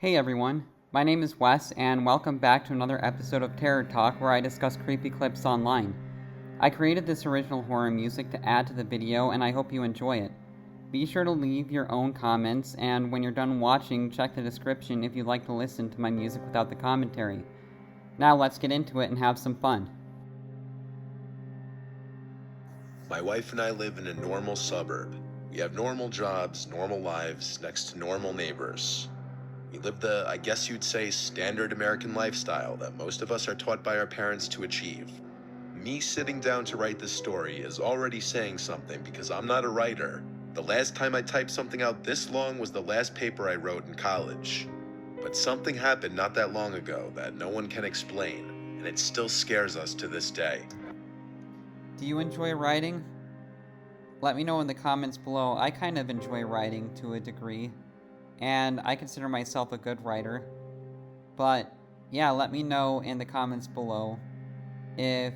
Hey everyone, my name is Wes, and welcome back to another episode of Terror Talk where I discuss creepy clips online. I created this original horror music to add to the video, and I hope you enjoy it. Be sure to leave your own comments, and when you're done watching, check the description if you'd like to listen to my music without the commentary. Now let's get into it and have some fun. My wife and I live in a normal suburb. We have normal jobs, normal lives, next to normal neighbors. We live the, I guess you'd say, standard American lifestyle that most of us are taught by our parents to achieve. Me sitting down to write this story is already saying something because I'm not a writer. The last time I typed something out this long was the last paper I wrote in college. But something happened not that long ago that no one can explain, and it still scares us to this day. Do you enjoy writing? Let me know in the comments below. I kind of enjoy writing to a degree, and I consider myself a good writer. But yeah, let me know in the comments below if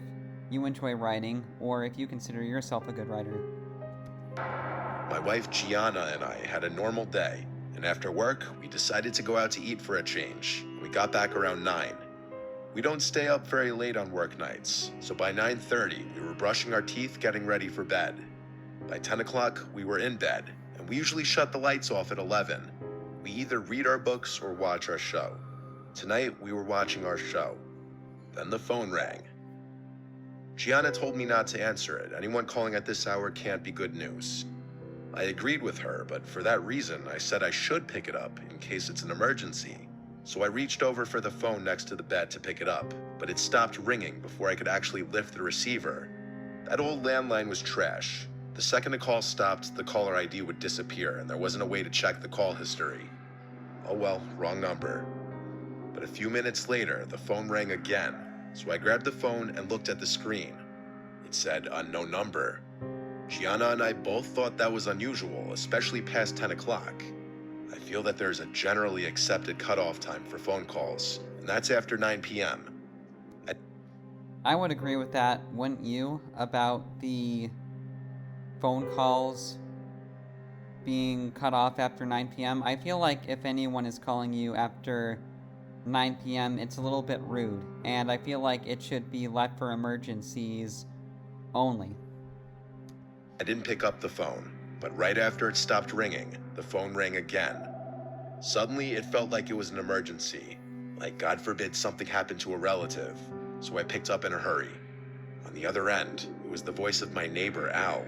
you enjoy writing or if you consider yourself a good writer. My wife Gianna and I had a normal day, and after work, we decided to go out to eat for a change. We got back around 9. We don't stay up very late on work nights, so by 9:30, we were brushing our teeth getting ready for bed. By 10 o'clock, we were in bed, and we usually shut the lights off at 11. We either read our books or watch our show. Tonight, we were watching our show. Then the phone rang. Gianna told me not to answer it. Anyone calling at this hour can't be good news. I agreed with her, but for that reason, I said I should pick it up in case it's an emergency. So I reached over for the phone next to the bed to pick it up, but it stopped ringing before I could actually lift the receiver. That old landline was trash. The second a call stopped, the caller ID would disappear, and there wasn't a way to check the call history. Oh well, wrong number. But a few minutes later, the phone rang again, so I grabbed the phone and looked at the screen. It said unknown number. Gianna and I both thought that was unusual, especially past 10 o'clock. I feel that there's a generally accepted cutoff time for phone calls, and that's after 9 p.m. I would agree with that, wouldn't you, about the phone calls being cut off after 9 p.m. I feel like if anyone is calling you after 9 p.m., it's a little bit rude, and I feel like it should be left for emergencies only. I didn't pick up the phone, but right after it stopped ringing, the phone rang again. Suddenly, it felt like it was an emergency, like God forbid something happened to a relative, so I picked up in a hurry. On the other end, it was the voice of my neighbor, Al.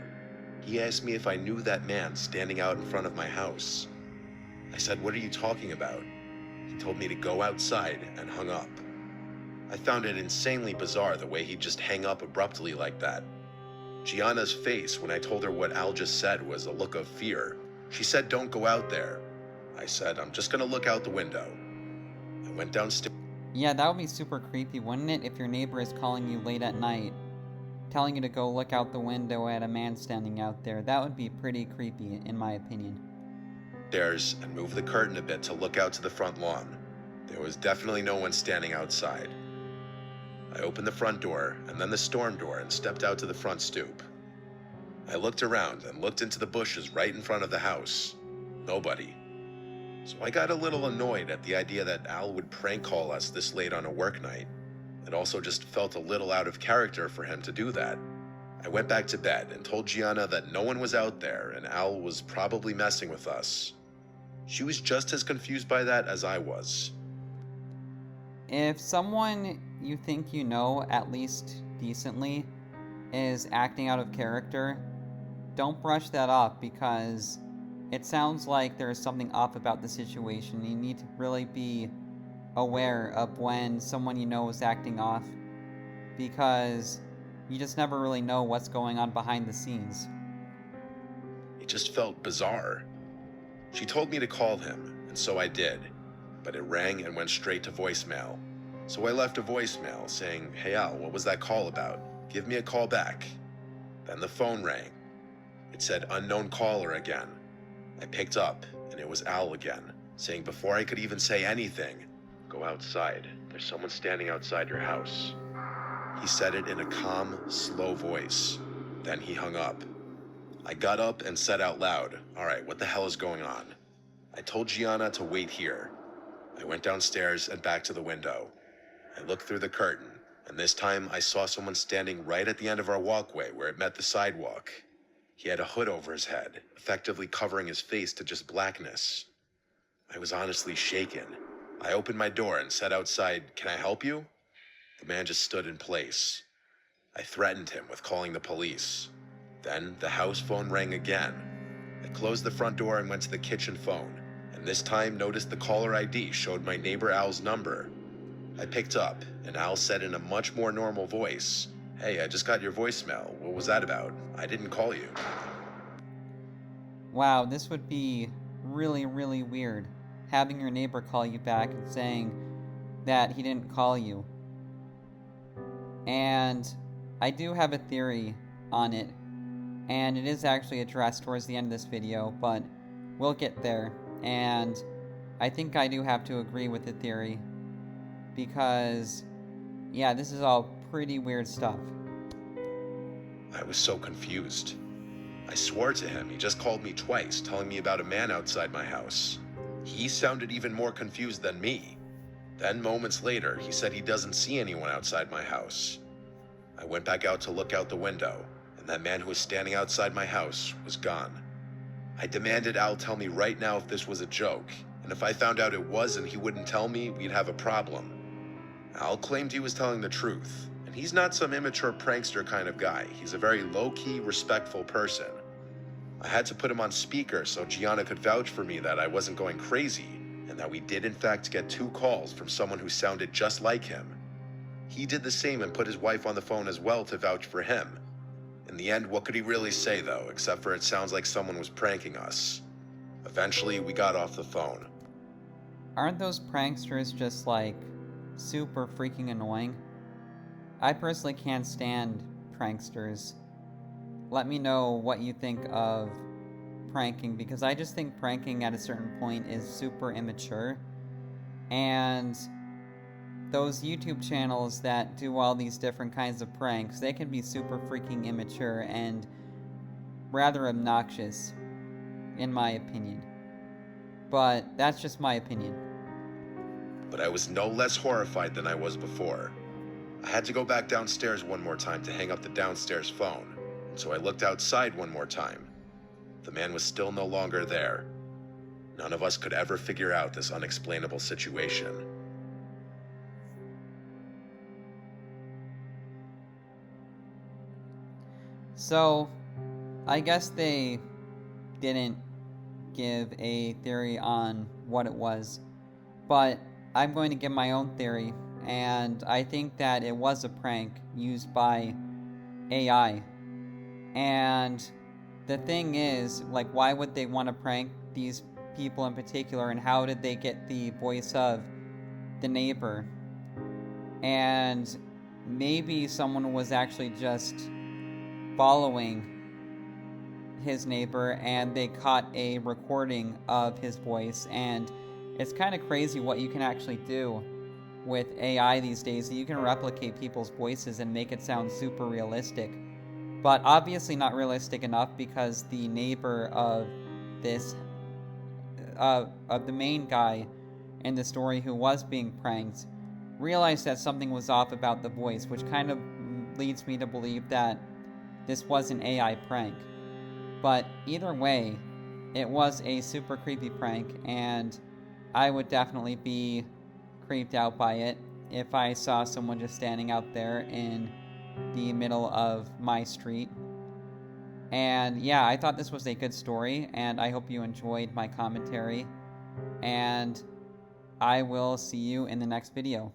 He asked me if I knew that man standing out in front of my house. I said, "What are you talking about?" He told me to go outside and hung up. I found it insanely bizarre the way he'd just hang up abruptly like that. Gianna's face when I told her what Al just said was a look of fear. She said, "Don't go out there." I said, "I'm just gonna look out the window." I went downstairs. Yeah, that would be super creepy, wouldn't it, if your neighbor is calling you late at night, telling you to go look out the window at a man standing out there? That would be pretty creepy, in my opinion. And moved the curtain a bit to look out to the front lawn. There was definitely no one standing outside. I opened the front door and then the storm door and stepped out to the front stoop. I looked around and looked into the bushes right in front of the house. Nobody. So I got a little annoyed at the idea that Al would prank call us this late on a work night. It also just felt a little out of character for him to do that. I went back to bed and told Gianna that no one was out there and Al was probably messing with us. She was just as confused by that as I was. If someone you think you know, at least decently, is acting out of character, don't brush that off because it sounds like there's something off about the situation. You need to really be aware of when someone you know is acting off because you just never really know what's going on behind the scenes. It just felt bizarre. She told me to call him, and so I did, but it rang and went straight to voicemail. So I left a voicemail saying, "Hey Al, what was that call about? Give me a call back." Then the phone rang. It said unknown caller again. I picked up, and it was Al again, saying before I could even say anything, "Go outside. There's someone standing outside your house." He said it in a calm, slow voice. Then he hung up. I got up and said out loud, "All right, what the hell is going on?" I told Gianna to wait here. I went downstairs and back to the window. I looked through the curtain, and this time I saw someone standing right at the end of our walkway where it met the sidewalk. He had a hood over his head, effectively covering his face to just blackness. I was honestly shaken. I opened my door and said outside, "Can I help you?" The man just stood in place. I threatened him with calling the police. Then the house phone rang again. I closed the front door and went to the kitchen phone, and this time noticed the caller ID showed my neighbor Al's number. I picked up, and Al said in a much more normal voice, "Hey, I just got your voicemail. What was that about? I didn't call you." Wow, this would be really, really weird, having your neighbor call you back and saying that he didn't call you. And I do have a theory on it, and it is actually addressed towards the end of this video, but we'll get there. And I think I do have to agree with the theory, because, yeah, this is all pretty weird stuff. I was so confused. I swore to him he just called me twice, telling me about a man outside my house. He sounded even more confused than me. Then moments later, he said he doesn't see anyone outside my house. I went back out to look out the window, and that man who was standing outside my house was gone. I demanded Al tell me right now if this was a joke, and if I found out it was and he wouldn't tell me, we'd have a problem. Al claimed he was telling the truth, and he's not some immature prankster kind of guy. He's a very low-key, respectful person. I had to put him on speaker so Gianna could vouch for me that I wasn't going crazy, and that we did in fact get 2 calls from someone who sounded just like him. He did the same and put his wife on the phone as well to vouch for him. In the end, what could he really say though, except for it sounds like someone was pranking us. Eventually, we got off the phone. Aren't those pranksters just like super freaking annoying? I personally can't stand pranksters. Let me know what you think of pranking, because I just think pranking at a certain point is super immature. And those YouTube channels that do all these different kinds of pranks, they can be super freaking immature and rather obnoxious, in my opinion. But that's just my opinion. But I was no less horrified than I was before. I had to go back downstairs one more time to hang up the downstairs phone, so I looked outside one more time. The man was still no longer there. None of us could ever figure out this unexplainable situation. So, I guess they didn't give a theory on what it was, but I'm going to give my own theory, and I think that it was a prank used by AI. And the thing is, like, why would they want to prank these people in particular, and how did they get the voice of the neighbor? And maybe someone was actually just following his neighbor and they caught a recording of his voice. And it's kind of crazy what you can actually do with AI these days. You can replicate people's voices and make it sound super realistic, but obviously not realistic enough, because the neighbor of this of the main guy in the story who was being pranked realized that something was off about the voice, which kind of leads me to believe that this was an AI prank. But either way, it was a super creepy prank, and I would definitely be creeped out by it if I saw someone just standing out there in the middle of my street. And yeah, I thought this was a good story, and I hope you enjoyed my commentary, and I will see you in the next video.